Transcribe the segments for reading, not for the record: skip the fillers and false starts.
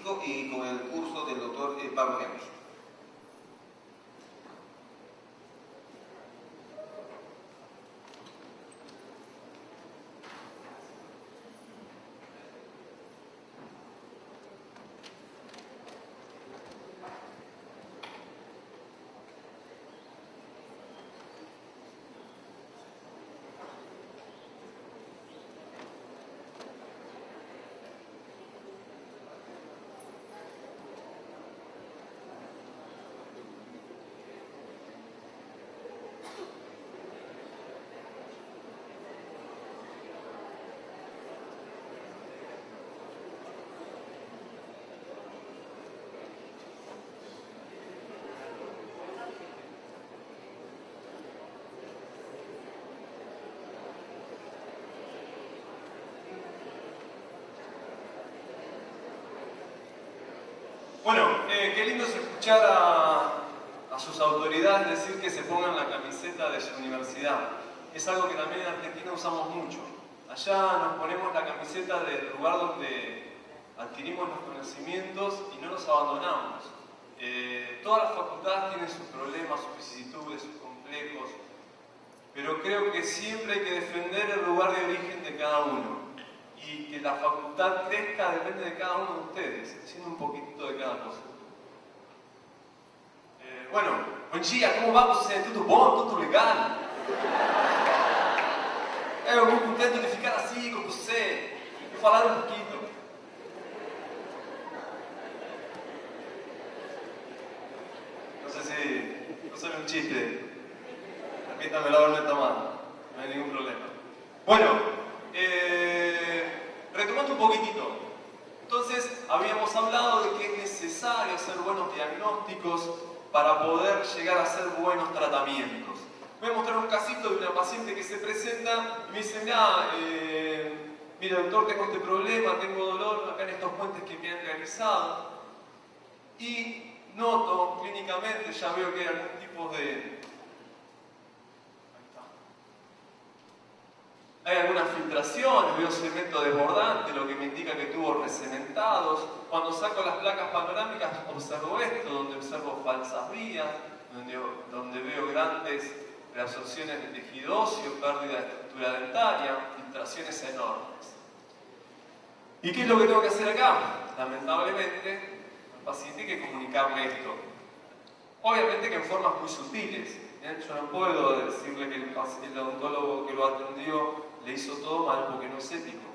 diagnóstico y con el curso del doctor Pablo Bianchi. Bueno, qué lindo es escuchar a sus autoridades decir que se pongan la camiseta de su universidad. Es algo que también en Argentina usamos mucho. Allá nos ponemos la camiseta del lugar donde adquirimos los conocimientos y no los abandonamos. Todas las facultades tienen sus problemas, sus vicisitudes, sus complejos, pero creo que siempre hay que defender el lugar de origen de cada uno. Y que la facultad crezca depende de cada uno de ustedes, haciendo un poquitito de cada cosa. Bueno, bom dia, como vai você? Tudo bom? Tudo legal? Eu muito contente de ficar assim com você e falar um pouquinho. No sé si no soy un chiste, permítanme haberme tomado, no hay ningún problema. Bueno, retomando un poquitito, entonces habíamos hablado de que es necesario hacer buenos diagnósticos para poder llegar a hacer buenos tratamientos. Voy a mostrar un casito de una paciente que se presenta y me dice, mira doctor, tengo este problema, tengo dolor acá en estos puentes que me han realizado y noto clínicamente, ya veo que hay algún tipo de... Hay algunas filtraciones, veo cemento desbordante, lo que me indica que tuvo recementados. Cuando saco las placas panorámicas observo esto, donde observo falsas vías, donde veo grandes reabsorciones de tejido óseo, pérdida de estructura dentaria, filtraciones enormes. ¿Y qué es lo que tengo que hacer acá? Lamentablemente, al paciente hay que comunicarle esto. Obviamente que en formas muy sutiles. Yo no puedo decirle que el odontólogo que lo atendió le hizo todo mal porque no es ético.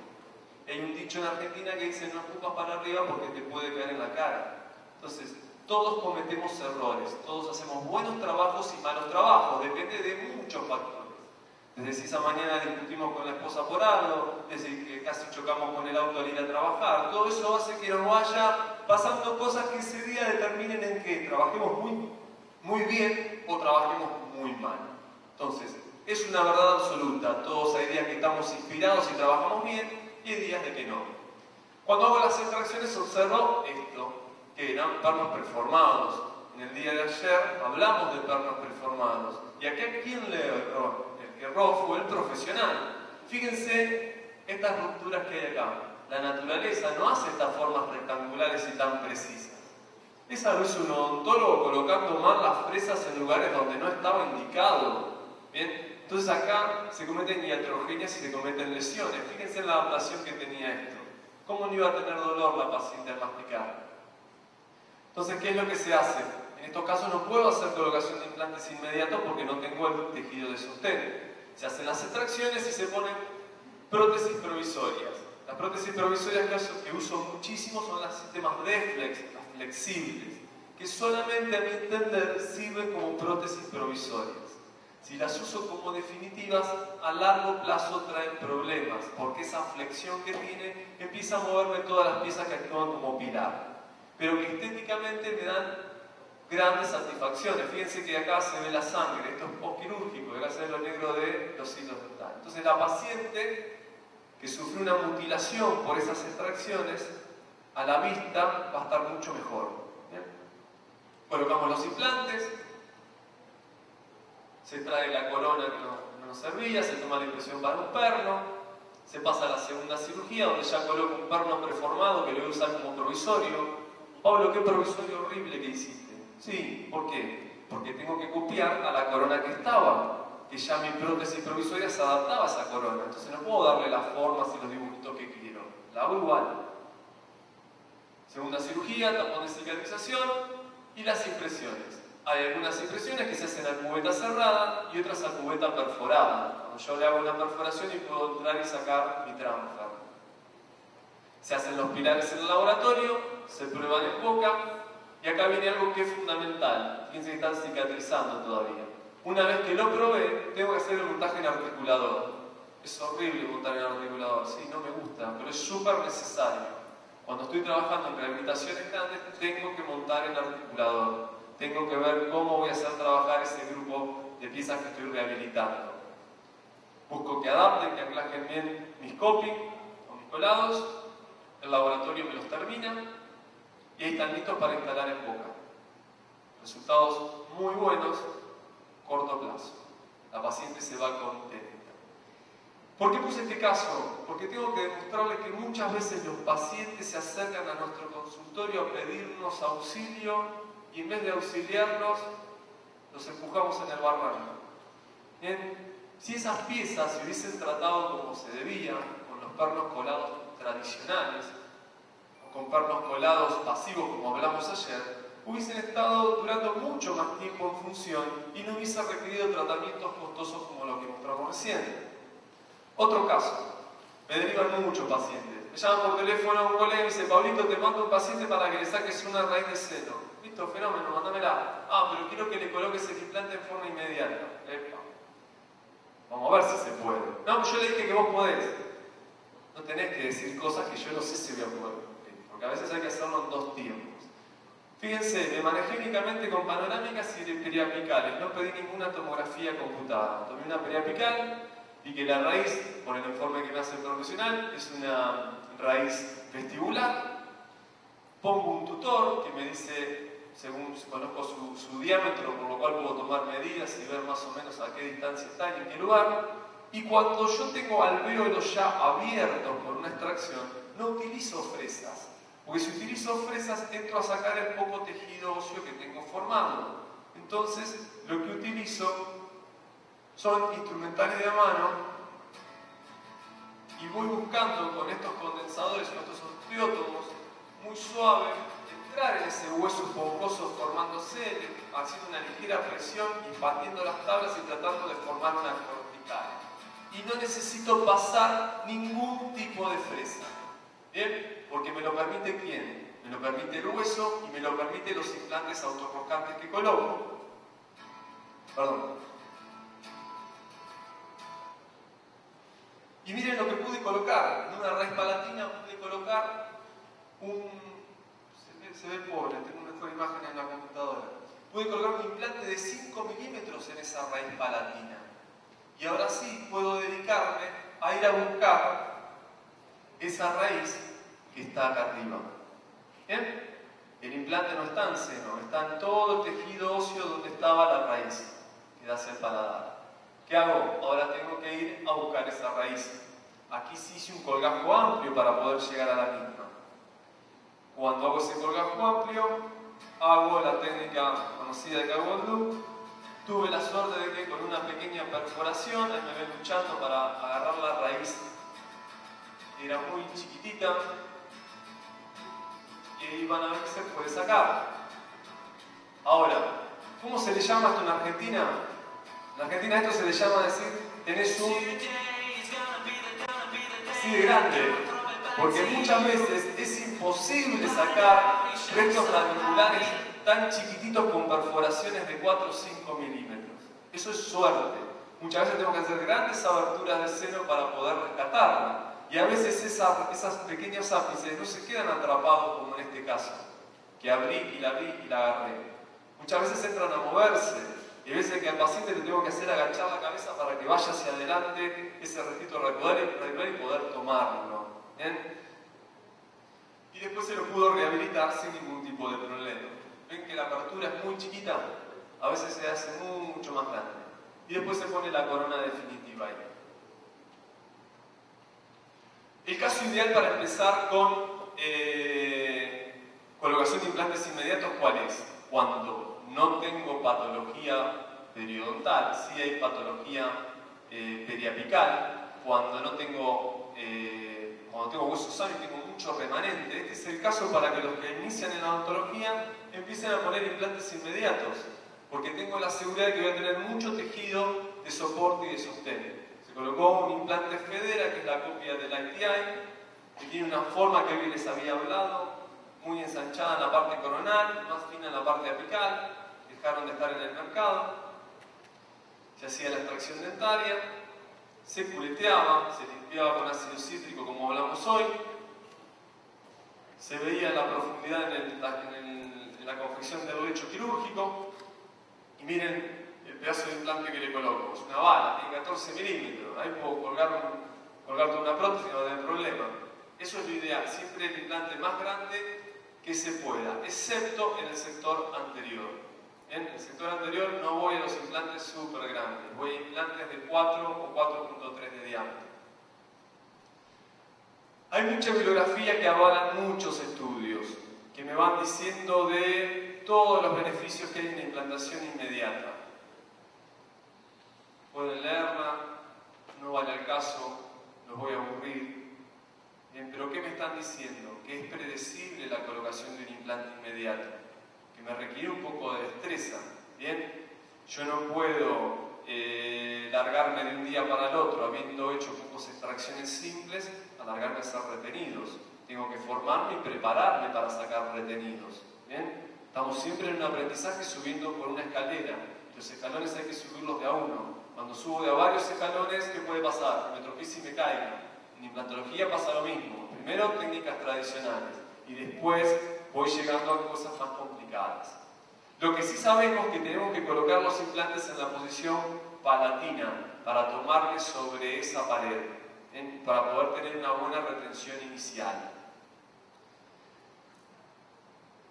Hay un dicho en Argentina que dice no escupas para arriba porque te puede caer en la cara. Entonces, todos cometemos errores, todos hacemos buenos trabajos y malos trabajos, depende de muchos factores. Desde si esa mañana discutimos con la esposa por algo, desde que casi chocamos con el auto al ir a trabajar, todo eso hace que nos vaya pasando cosas que ese día determinen en que trabajemos muy bien o trabajemos muy mal. Entonces, es una verdad absoluta. Todos hay días que estamos inspirados y trabajamos bien y hay días de que no. Cuando hago las extracciones observo esto, que eran pernos performados. En el día de ayer hablamos de pernos performados. Y aquí a quién le erró. El que erró fue el profesional. Fíjense estas rupturas que hay acá. La naturaleza no hace estas formas rectangulares y tan precisas. Esa lo hizo un odontólogo colocando mal las fresas en lugares donde no estaba indicado. ¿Bien? Entonces acá se cometen iatrogenias y se cometen lesiones. Fíjense en la ablación que tenía esto. ¿Cómo no iba a tener dolor la paciente al masticar? Entonces, ¿qué es lo que se hace? En estos casos no puedo hacer colocación de implantes inmediatos porque no tengo el tejido de sostén. Se hacen las extracciones y se ponen prótesis provisorias. Las prótesis provisorias que uso muchísimo son los sistemas Deflex, las flexibles, que solamente a mi entender sirven como prótesis provisorias. Si las uso como definitivas, a largo plazo traen problemas, porque esa flexión que tiene empieza a moverme todas las piezas que actúan como pilar, pero que estéticamente me dan grandes satisfacciones. Fíjense que acá se ve la sangre, esto es postquirúrgico, acá se ve lo negro de los hilos dentales. Entonces la paciente que sufre una mutilación por esas extracciones, a la vista va a estar mucho mejor. ¿Bien? Colocamos los implantes, se trae la corona que no nos servía, se toma la impresión para un perno, Se pasa a la segunda cirugía, donde ya coloco un perno preformado que lo voy a usar como provisorio. Pablo, qué provisorio horrible que hiciste. Sí, ¿por qué? Porque tengo que copiar a la corona que estaba, que ya mi prótesis provisoria se adaptaba a esa corona. Entonces no puedo darle las formas y los dibujitos que quiero. La hago igual. Segunda cirugía, tapón de cicatrización y las impresiones. Hay algunas impresiones que se hacen a cubeta cerrada y otras a cubeta perforada. Cuando yo le hago una perforación y puedo entrar y sacar mi transfer. Se hacen los pilares en el laboratorio, se prueban en boca y acá viene algo que es fundamental. Fíjense que están cicatrizando todavía. Una vez que lo probé, tengo que hacer el montaje en articulador. Es horrible montar en articulador, sí, no me gusta, pero es súper necesario. Cuando estoy trabajando en rehabilitaciones grandes, tengo que montar en articulador. Tengo que ver cómo voy a hacer trabajar ese grupo de piezas que estoy rehabilitando. Busco que adapten, que anclajen bien mis coping o mis colados. El laboratorio me los termina y ahí están listos para instalar en boca. Resultados muy buenos, corto plazo. La paciente se va contenta. ¿Por qué puse este caso? Porque tengo que demostrarles que muchas veces los pacientes se acercan a nuestro consultorio a pedirnos auxilio y en vez de auxiliarlos, los empujamos en el barranco. Bien, si esas piezas se hubiesen tratado como se debía, con los pernos colados tradicionales, o con pernos colados pasivos como hablamos ayer, hubiesen estado durando mucho más tiempo en función y no hubiese requerido tratamientos costosos como los que mostramos recién. Otro caso, me derivan muchos pacientes. Me llaman por teléfono a un colega y me dice: Pablito, te mando un paciente para que le saques una raíz de seno. Listo, fenómeno, mándamela. Ah, pero quiero que le coloques el implante en forma inmediata. Epa. Vamos a ver si se puede. No, yo le dije que vos podés. No tenés que decir cosas que yo no sé si voy a poder cumplir, porque a veces hay que hacerlo en dos tiempos. Fíjense, me manejé únicamente con panorámicas y de periapicales. No pedí ninguna tomografía computada. Tomé una periapical. Y que la raíz, por el informe que me hace el profesional, es una raíz vestibular. Pongo un tutor que me dice, según conozco su diámetro, por lo cual puedo tomar medidas y ver más o menos a qué distancia está y en qué lugar. Y cuando yo tengo alvéolos ya abiertos por una extracción, no utilizo fresas. Porque si utilizo fresas, entro a sacar el poco tejido óseo que tengo formado. Entonces, lo que utilizo son instrumentales de mano y voy buscando con estos condensadores, con estos osteótomos, muy suave, entrar en ese hueso esponjoso formándose, haciendo una ligera presión, expandiendo las tablas y tratando de formar una cortical. Y no necesito pasar ningún tipo de fresa. ¿Bien? Porque me lo permite ¿quién? Me lo permite el hueso y me lo permite los implantes autorrocantes que coloco. Perdón. Y miren lo que pude colocar. En una raíz palatina pude colocar un... Se ve pobre, tengo una mejor imagen en la computadora. Pude colocar un implante de 5 milímetros en esa raíz palatina. Y ahora sí puedo dedicarme a ir a buscar esa raíz que está acá arriba. ¿Bien? El implante no está en seno, está en todo el tejido óseo donde estaba la raíz, que da hacia el paladar. ¿Qué hago? Ahora tengo que ir a buscar esa raíz. Aquí sí hice un colgajo amplio para poder llegar a la misma. Cuando hago ese colgajo amplio, hago la técnica conocida de Carbon Loop. Tuve la suerte de que con una pequeña perforación, ahí me ven luchando para agarrar la raíz, que era muy chiquitita, y ahí van a ver que se puede sacar. Ahora, ¿cómo se le llama esto en Argentina? En Argentina esto se le llama decir, tenés un así de grande, porque muchas veces es imposible sacar restos radiculares tan chiquititos con perforaciones de 4 o 5 milímetros. Eso es suerte. Muchas veces tengo que hacer grandes aberturas de seno para poder rescatarla. Y a veces esas pequeños ápices no se quedan atrapados como en este caso, que abrí y la agarré. Muchas veces entran a moverse. Y a veces que al paciente le tengo que hacer agachar la cabeza para que vaya hacia adelante ese restito radicular y poder tomarlo. ¿Bien? Y después se lo pudo rehabilitar sin ningún tipo de problema. Ven que la apertura es muy chiquita, a veces se hace mucho más grande. Y después se pone la corona definitiva ahí. El caso ideal para empezar con colocación de implantes inmediatos, ¿cuál es? Cuando no tengo patología periodontal, sí hay patología periapical, cuando tengo hueso sano y tengo mucho remanente. Este es el caso para que los que inician en la odontología empiecen a poner implantes inmediatos, porque tengo la seguridad de que voy a tener mucho tejido de soporte y de sostén. Se colocó un implante Federa, que es la copia del ITI, que tiene una forma que hoy les había hablado, muy ensanchada en la parte coronal, más fina en la parte apical, dejaron de estar en el mercado. Se hacía la extracción dentaria, se culeteaba, se limpiaba con ácido cítrico como hablamos hoy, se veía la profundidad en la confección del lecho quirúrgico, y miren el pedazo de implante que le coloco, es una bala, tiene 14 milímetros, ahí puedo colgarte una prótesis y no tener problema. Eso es lo ideal, siempre el implante más grande que se pueda, excepto en el sector anterior. En el sector anterior no voy a los implantes súper grandes, voy a implantes de 4 o 4.3 de diámetro. Hay mucha bibliografía que avalan muchos estudios, que me van diciendo de todos los beneficios que hay en la implantación inmediata. Pueden leerla, no vale el caso, los voy a aburrir. Bien, pero ¿qué me están diciendo? Que es predecible la colocación de un implante inmediato, que me requiere un poco de destreza. Bien, yo no puedo largarme de un día para el otro, habiendo hecho pocas extracciones simples, a largarme a ser retenidos. Tengo que formarme y prepararme para sacar retenidos. Bien, estamos siempre en un aprendizaje subiendo por una escalera. Los escalones hay que subirlos de a uno. Cuando subo de a varios escalones, ¿qué puede pasar? Me tropiece y me caiga. En implantología pasa lo mismo. Primero técnicas tradicionales y después voy llegando a cosas más complicadas. Lo que sí sabemos es que tenemos que colocar los implantes en la posición palatina para tomarle sobre esa pared, para poder tener una buena retención inicial.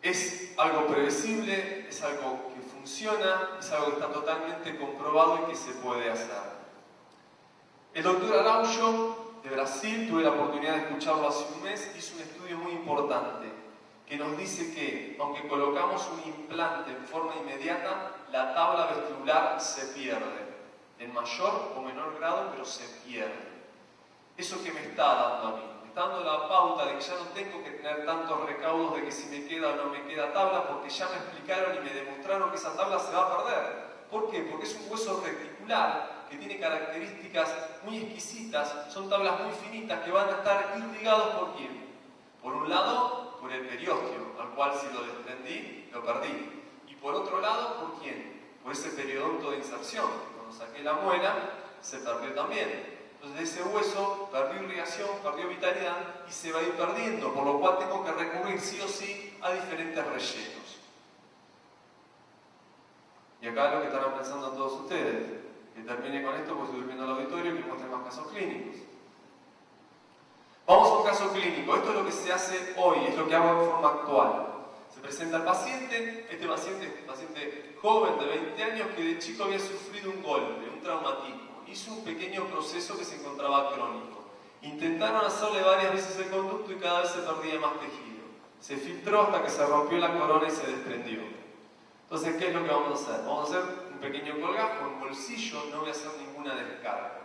Es algo previsible, es algo que funciona, es algo que está totalmente comprobado y que se puede hacer. El doctor Araujo, de Brasil, tuve la oportunidad de escucharlo hace un mes, hizo un estudio muy importante que nos dice que, aunque colocamos un implante en forma inmediata, la tabla vestibular se pierde, en mayor o menor grado, pero se pierde. ¿Eso que me está dando a mí? Me está dando la pauta de que ya no tengo que tener tantos recaudos de que si me queda o no me queda tabla, porque ya me explicaron y me demostraron que esa tabla se va a perder. ¿Por qué? Porque es un hueso reticular que tiene características muy exquisitas, son tablas muy finitas que van a estar irrigados ¿por quién? Por un lado, por el periósteo, al cual si lo desprendí, lo perdí. Y por otro lado, ¿por quién? Por ese periodonto de inserción, que cuando saqué la muela, se perdió también. Entonces ese hueso perdió irrigación, perdió vitalidad y se va a ir perdiendo, por lo cual tengo que recurrir sí o sí a diferentes rellenos. Y acá lo que estarán pensando todos ustedes, que termine con esto, pues estoy durmiendo al auditorio y que muestre más casos clínicos. Vamos a un caso clínico. Esto es lo que se hace hoy, es lo que hago en forma actual. Se presenta el paciente, este paciente es un paciente joven de 20 años que de chico había sufrido un golpe, un traumatismo. Hizo un pequeño proceso que se encontraba crónico. Intentaron hacerle varias veces el conducto y cada vez se perdía más tejido. Se filtró hasta que se rompió la corona y se desprendió. Entonces, ¿qué es lo que vamos a hacer? Vamos a hacer un pequeño colgajo en bolsillo, no voy a hacer ninguna descarga.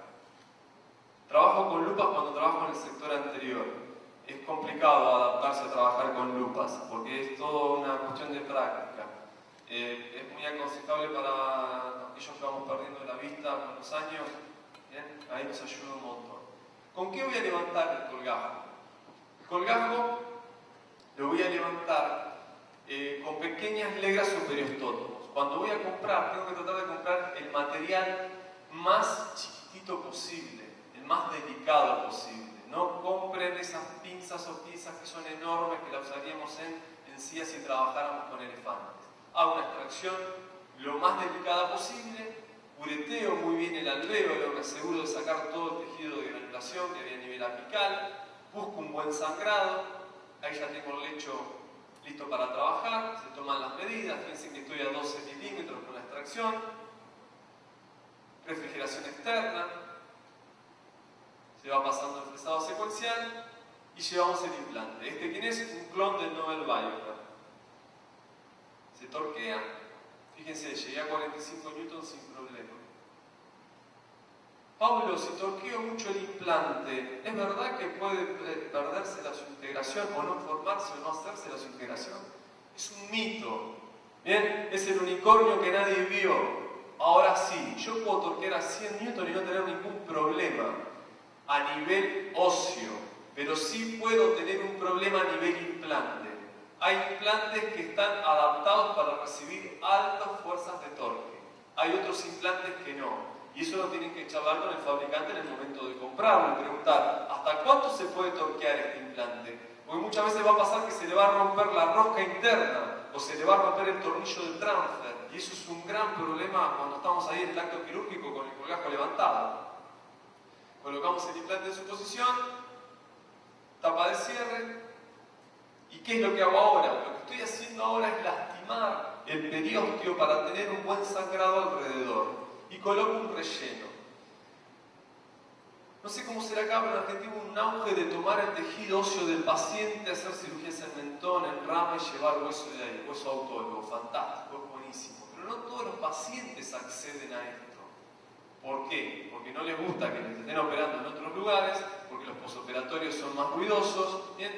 Trabajo con lupas cuando trabajo en el sector anterior. Es complicado adaptarse a trabajar con lupas porque es toda una cuestión de práctica. Es muy aconsejable para aquellos que vamos perdiendo la vista con los años. ¿Bien? Ahí nos ayuda un montón. ¿Con qué voy a levantar el colgajo? El colgajo lo voy a levantar con pequeñas legras o periostótomos. Cuando voy a comprar, tengo que tratar de comprar el material más chiquitito posible, el más delicado posible. No compren esas pinzas o piezas que son enormes, que las usaríamos en encías si trabajáramos con elefantes. Hago una extracción lo más delicada posible, cureteo muy bien el alvéolo, me aseguro de sacar todo el tejido de granulación que había a nivel apical, busco un buen sangrado, ahí ya tengo el lecho listo para trabajar, se toman las medidas, piensen que estoy a 12 milímetros con la extracción, refrigeración externa, se va pasando el fresado secuencial y llevamos el implante. ¿Este quién es? Un clon del Nobel Biocare. Se torquea, fíjense, llegué a 45 newtons sin problema. Pablo, si torqueo mucho el implante, ¿es verdad que puede perderse la su integración o no formarse o no hacerse la su integración? Es un mito. Bien, es el unicornio que nadie vio. Ahora sí, yo puedo torquear a 100 newtons y no tener ningún problema a nivel óseo, pero sí puedo tener un problema a nivel implante. Hay implantes que están adaptados para recibir altas fuerzas de torque. Hay otros implantes que no. Y eso lo tienen que charlar con el fabricante en el momento de comprarlo y preguntar ¿hasta cuánto se puede torquear este implante? Porque muchas veces va a pasar que se le va a romper la rosca interna o se le va a romper el tornillo del transfer. Y eso es un gran problema cuando estamos ahí en el acto quirúrgico con el colgajo levantado. Colocamos el implante en su posición, tapa de cierre. ¿Y qué es lo que hago ahora? Lo que estoy haciendo ahora es lastimar el periósteo para tener un buen sangrado alrededor. Y coloco un relleno. No sé cómo será acá, pero en Argentina hubo un auge de tomar el tejido óseo del paciente, hacer cirugías en mentón, en rama y llevar hueso de ahí, hueso autólogo. Fantástico, es buenísimo. Pero no todos los pacientes acceden a esto. ¿Por qué? Porque no les gusta que les estén operando en otros lugares, porque los posoperatorios son más ruidosos, ¿bien?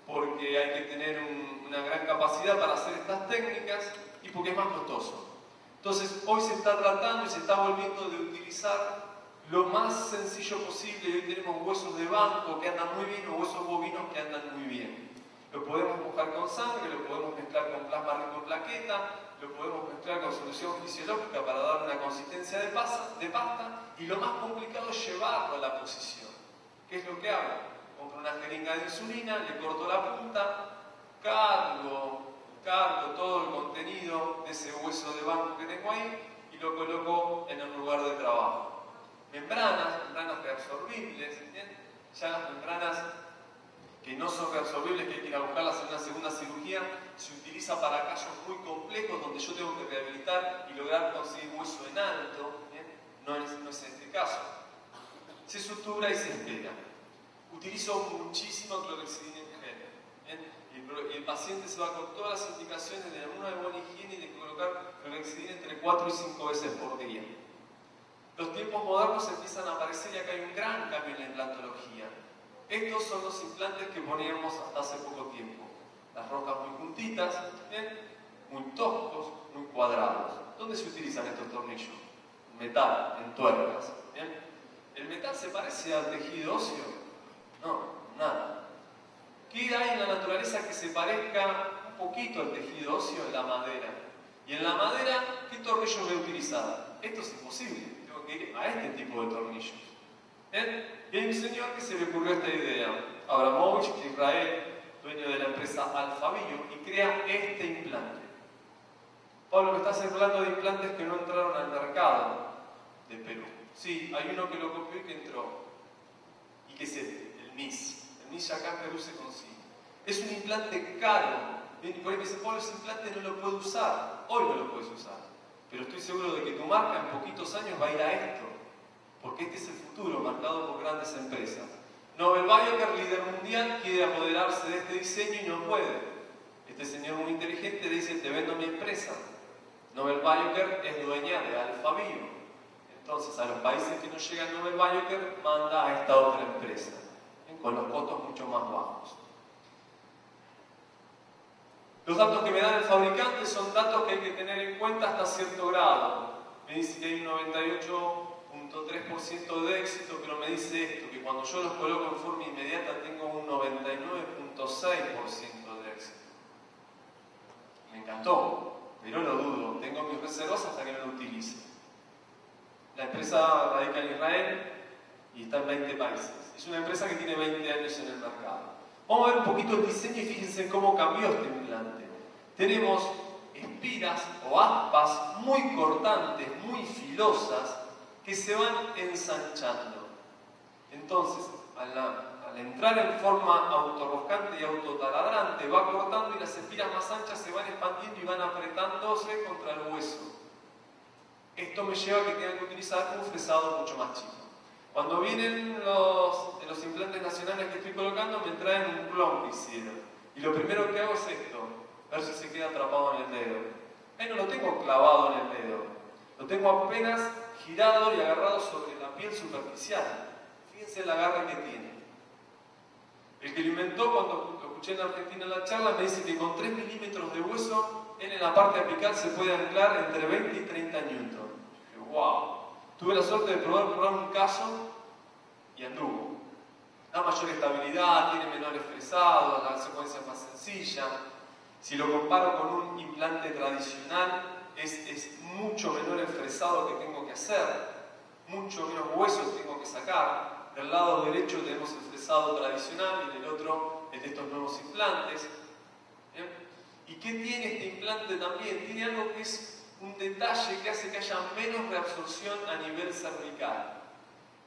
Porque hay que tener una gran capacidad para hacer estas técnicas y porque es más costoso. Entonces, hoy se está tratando y se está volviendo de utilizar lo más sencillo posible. Y hoy tenemos huesos de banco que andan muy bien o huesos bovinos que andan muy bien. Lo podemos mojar con sangre, lo podemos mezclar con plasma rico en plaqueta, lo podemos mezclar con solución fisiológica para dar una consistencia de pasta. Y lo más complicado es llevarlo a la posición. ¿Qué es lo que hago? Compro una jeringa de insulina, le corto la punta, cargo todo el contenido de ese hueso de banco que tengo ahí y lo coloco en el lugar de trabajo. Membranas reabsorbibles, ¿bien? Ya las membranas que no son reabsorbibles, que hay que ir a buscarlas en una segunda cirugía, se utiliza para casos muy complejos donde yo tengo que rehabilitar y lograr conseguir hueso en alto, ¿bien? No es este caso. Se sutura y se espera. Utilizo muchísimo clorhexidina en gel, ¿bien? Y el paciente se va con todas las indicaciones de una buena higiene y de colocar clorhexidina entre 4 y 5 veces por día. Los tiempos modernos empiezan a aparecer y acá hay un gran cambio en la implantología. Estos son los implantes que poníamos hasta hace poco tiempo. Las rocas muy juntitas, ¿bien? Muy toscos, muy cuadrados. ¿Dónde se utilizan estos tornillos? Metal, en tuercas, ¿bien? ¿El metal se parece al tejido óseo? No, nada. ¿Qué hay en la naturaleza que se parezca un poquito al tejido óseo? En la madera. Y en la madera, ¿qué tornillos voy a utilizar? Esto es imposible. Tengo que ir a este tipo de tornillos. ¿Bien? Y hay un señor que se le ocurrió esta idea. Abramovich, de Israel, dueño de la empresa Alphabio, y crea este implante. Pablo, me estás hablando de implantes que no entraron al mercado de Perú. Sí, hay uno que lo copió y que entró. ¿Y qué es el MIS? El MIS acá en Perú se consigue. Es un implante caro. Bien, y por ahí me dice, Pablo, ese implante no lo puedo usar. Hoy no lo puedes usar. Pero estoy seguro de que tu marca en poquitos años va a ir a esto. Porque este es el futuro, marcado por grandes empresas. Nobel Biocare, líder mundial, quiere apoderarse de este diseño y no puede. Este señor muy inteligente le dice, te vendo mi empresa. Nobel Biocare es dueña de Alphabio. Entonces, a los países que no llegan Nobel Biocare, manda a esta otra empresa, con los costos mucho más bajos. Los datos que me dan el fabricante son datos que hay que tener en cuenta hasta cierto grado. Me dice que hay un 98.3% de éxito, pero me dice esto, que cuando yo los coloco en forma inmediata tengo un 99.6% de éxito. Me encantó, pero lo dudo. Tengo mis reservas hasta que no lo utilice. La empresa radica en Israel y está en 20 países. Es una empresa que tiene 20 años en el mercado. Vamos a ver un poquito el diseño y fíjense cómo cambió este implante. Tenemos espiras o aspas muy cortantes, muy filosas, que se van ensanchando. Entonces, al entrar en forma autorroscante y autotaladrante, va cortando y las espiras más anchas se van expandiendo y van apretándose contra el hueso. Esto me lleva a que tenga que utilizar un fresado mucho más chico. Cuando vienen de los implantes nacionales que estoy colocando, me traen un clon que hicieron. Y lo primero que hago es esto, ver si se queda atrapado en el dedo. Ahí no lo tengo clavado en el dedo, lo tengo apenas girado y agarrado sobre la piel superficial. Fíjense el agarre que tiene. El que lo inventó, cuando lo escuché en Argentina en la charla, me dice que con 3 milímetros de hueso, él en la parte apical se puede anclar entre 20 y 30 newton. Dije, wow. Tuve la suerte de probar un caso y anduvo. Da mayor estabilidad, tiene menores fresados, la secuencia es más sencilla. Si lo comparo con un implante tradicional, es mucho menor el fresado que tengo que hacer, mucho menos huesos tengo que sacar. Del lado derecho tenemos el fresado tradicional y del otro el de estos nuevos implantes. ¿Bien? ¿Y qué tiene este implante también? Tiene algo que es un detalle que hace que haya menos reabsorción a nivel cervical.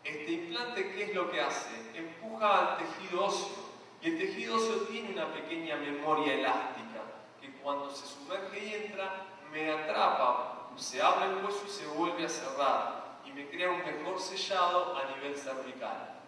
Este implante, ¿qué es lo que hace? Empuja al tejido óseo. Y el tejido óseo tiene una pequeña memoria elástica, que cuando se sumerge y entra, me atrapa, se abre el hueso y se vuelve a cerrar. Y me crea un mejor sellado a nivel cervical.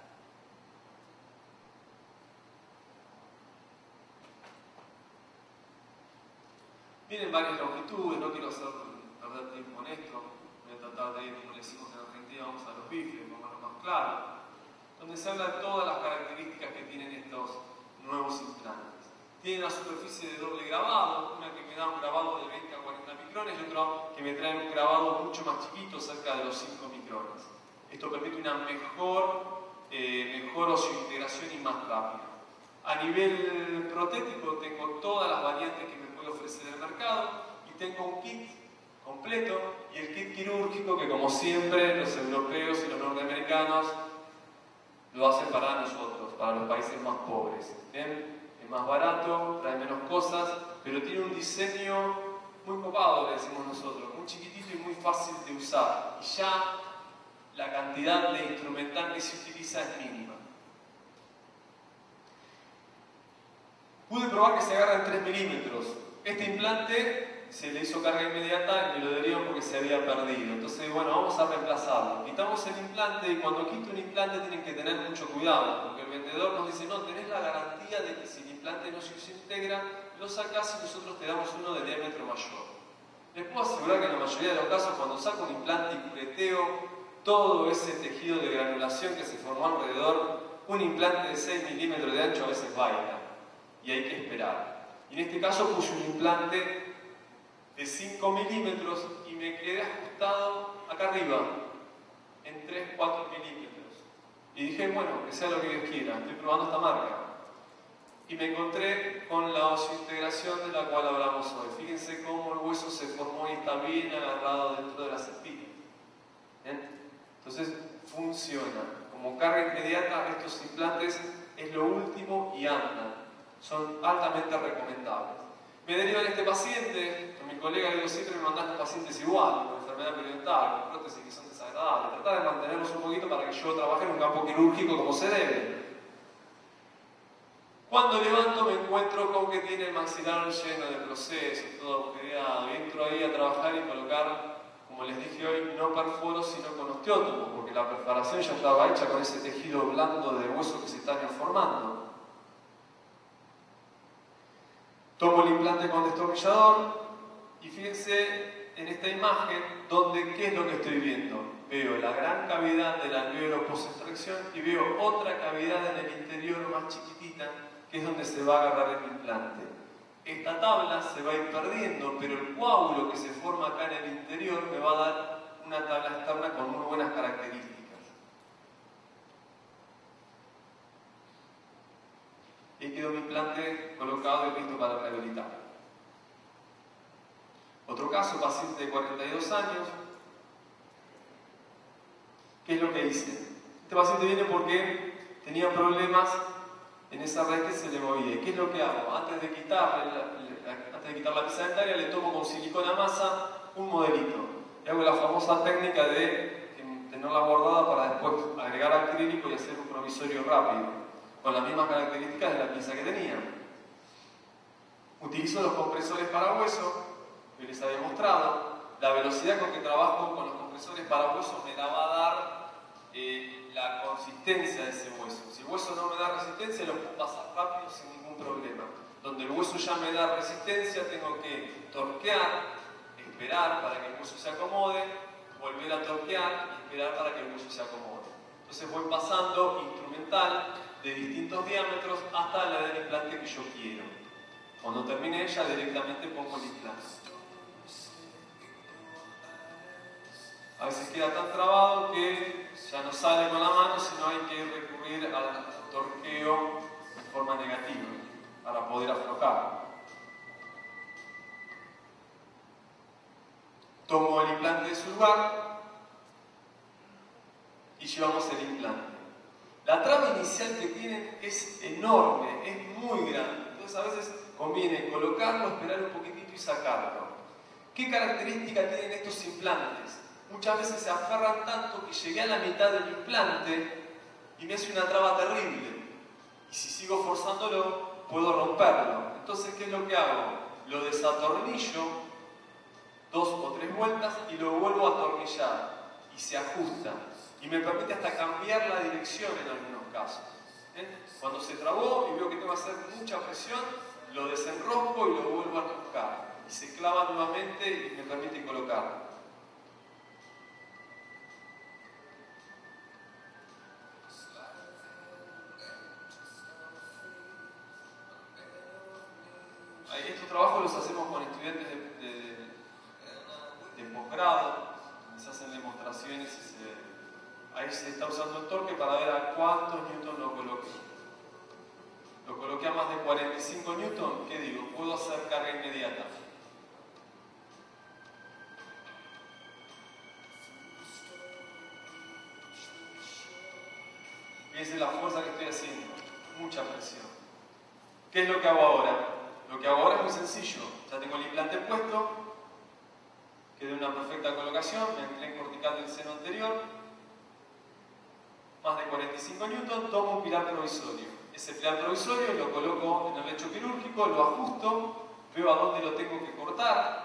Vienen varias longitudes, no quiero perder tiempo en esto. Voy a tratar de ir, como le decimos en Argentina, vamos a los bifes, como lo más claro, donde se habla de todas las características que tienen estos nuevos implantes. Tienen una superficie de doble grabado, una que me da un grabado de 20 a 40 micrones y otro que me trae un grabado mucho más chiquito, cerca de los 5 micrones. Esto permite una mejor osseointegración y más rápida. A nivel protético tengo todas las variantes que me puede ofrecer el mercado y tengo un kit completo y el kit quirúrgico que, como siempre, los europeos y los norteamericanos lo hacen para nosotros, para los países más pobres. ¿Bien? Es más barato, trae menos cosas, pero tiene un diseño muy copado, le decimos nosotros, muy chiquitito y muy fácil de usar. Y ya la cantidad de instrumental que se utiliza es mínima. Pude probar que se agarra en 3 milímetros. Este implante se le hizo carga inmediata y me lo dieron porque se había perdido. Entonces, bueno, vamos a reemplazarlo. Quitamos el implante y cuando quito un implante tienen que tener mucho cuidado, porque el vendedor nos dice, no, tenés la garantía de que si el implante no se integra, lo sacás y nosotros te damos uno de diámetro mayor. Les puedo asegurar que en la mayoría de los casos, cuando saco un implante y cureteo todo ese tejido de granulación que se formó alrededor, un implante de 6 milímetros de ancho a veces baila y hay que esperar. Y en este caso puse un implante de 5 milímetros y me quedé ajustado acá arriba en 3-4 milímetros. Y dije, bueno, que sea lo que Dios quiera, estoy probando esta marca. Y me encontré con la osseointegración de la cual hablamos hoy. Fíjense cómo el hueso se formó y está bien agarrado dentro de las espinas. ¿Bien? Entonces funciona. Como carga inmediata, estos implantes es lo último y andan. Son altamente recomendables. Me derivan este paciente, con mi colega digo, siempre me mandaste pacientes igual, con enfermedad periodontal, con prótesis que son desagradables. Tratar de mantenerlos un poquito para que yo trabaje en un campo quirúrgico como se debe. Cuando levanto me encuentro con que tiene el maxilar lleno de procesos, todo agujereado. Y entro ahí a trabajar y colocar, como les dije hoy, no perforo sino con osteótomo, porque la perforación ya estaba hecha con ese tejido blando de hueso que se está formando. Tomo el implante con destornillador y fíjense en esta imagen donde ¿qué es lo que estoy viendo? Veo la gran cavidad del alvéolo post-extracción y veo otra cavidad en el interior más chiquitita, que es donde se va a agarrar el implante. Esta tabla se va a ir perdiendo, pero el coágulo que se forma acá en el interior me va a dar una tabla externa con muy buenas características. Y quedó mi implante colocado y listo para rehabilitar. Otro caso, paciente de 42 años. ¿Qué es lo que hice? Este paciente viene porque tenía problemas en esa red que se le movía. ¿Qué es lo que hago? Antes de quitar la pieza dentaria, le tomo con silicona masa un modelito. Y hago la famosa técnica de tenerla guardada para después agregar acrílico y hacer un provisorio rápido, con las mismas características de la pieza que tenía. Utilizo los compresores para hueso, que les había mostrado. La velocidad con que trabajo con los compresores para hueso me la va a dar la consistencia de ese hueso. Si el hueso no me da resistencia, lo puedo pasar rápido sin ningún problema. Donde el hueso ya me da resistencia, tengo que torquear, esperar para que el hueso se acomode, volver a torquear y esperar para que el hueso se acomode. Entonces voy pasando instrumental de distintos diámetros hasta la del implante que yo quiero. Cuando termine ya directamente pongo el implante. A veces queda tan trabado que ya no sale con la mano, sino hay que recurrir al torqueo de forma negativa para poder aflojar. Tomo el implante de su lugar y llevamos el implante. La traba inicial que tienen es enorme, es muy grande. Entonces a veces conviene colocarlo, esperar un poquitito y sacarlo. ¿Qué característica tienen estos implantes? Muchas veces se aferran tanto que llegué a la mitad del implante y me hace una traba terrible. Y si sigo forzándolo, puedo romperlo. Entonces, ¿qué es lo que hago? Lo desatornillo 2 o 3 vueltas y lo vuelvo a atornillar. Y se ajusta. Y me permite hasta cambiar la dirección en algunos casos. Cuando se trabó y veo que tengo que hacer mucha presión, lo desenrosco y lo vuelvo a tocar. Y se clava nuevamente y me permite colocarlo. Estos trabajos los hacemos con estudiantes de posgrado, se hacen demostraciones y ahí se está usando el torque para ver a cuántos newton lo coloqué. Lo coloqué a más de 45 newton, ¿qué digo? Puedo hacer carga inmediata. Fíjense la fuerza que estoy haciendo, mucha presión. ¿Qué es lo que hago ahora? Lo que hago ahora es muy sencillo. Ya tengo el implante puesto, quedé en una perfecta colocación, me anclé en cortical del seno anterior, más de 45 newton, tomo un pilar provisorio. Ese pilar provisorio lo coloco en el lecho quirúrgico, lo ajusto, veo a dónde lo tengo que cortar,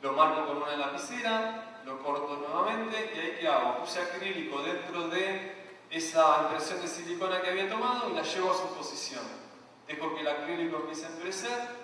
lo marco con una lapicera, lo corto nuevamente y ahí ¿qué hago? Puse acrílico dentro de esa impresión de silicona que había tomado y la llevo a su posición. Dejo que el acrílico empiece a endurecer